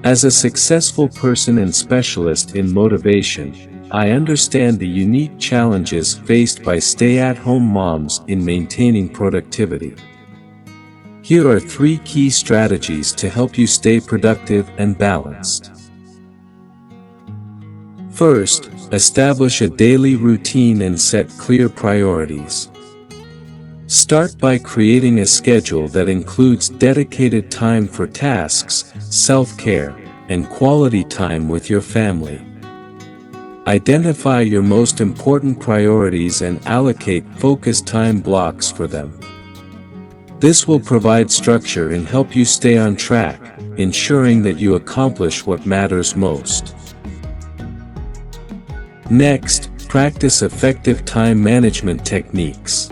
As a successful person and specialist in motivation, I understand the unique challenges faced by stay-at-home moms in maintaining productivity. Here are 3 key strategies to help you stay productive and balanced. First, establish a daily routine and set clear priorities. Start by creating a schedule that includes dedicated time for tasks, self-care, and quality time with your family. Identify your most important priorities and allocate focused time blocks for them. This will provide structure and help you stay on track, ensuring that you accomplish what matters most. Next, practice effective time management techniques.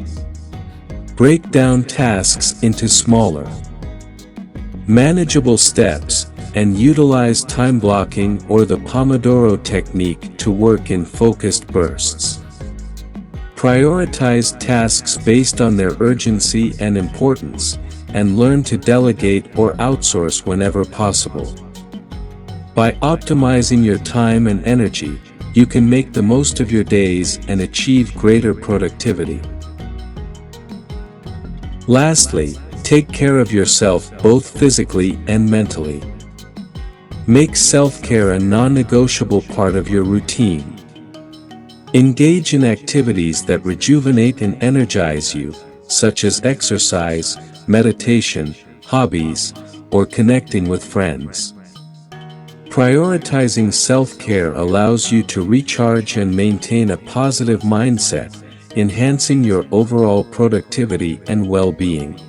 Break down tasks into smaller, manageable steps, and utilize time blocking or the Pomodoro technique to work in focused bursts. Prioritize tasks based on their urgency and importance, and learn to delegate or outsource whenever possible. By optimizing your time and energy, you can make the most of your days and achieve greater productivity. Lastly, take care of yourself both physically and mentally. Make self-care a non-negotiable part of your routine. Engage in activities that rejuvenate and energize you, such as exercise, meditation, hobbies, or connecting with friends. Prioritizing self-care allows you to recharge and maintain a positive mindset, enhancing your overall productivity and well-being.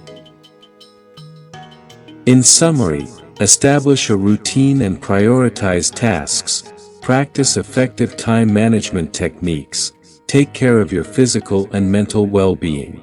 In summary, establish a routine and prioritize tasks, practice effective time management techniques, take care of your physical and mental well-being.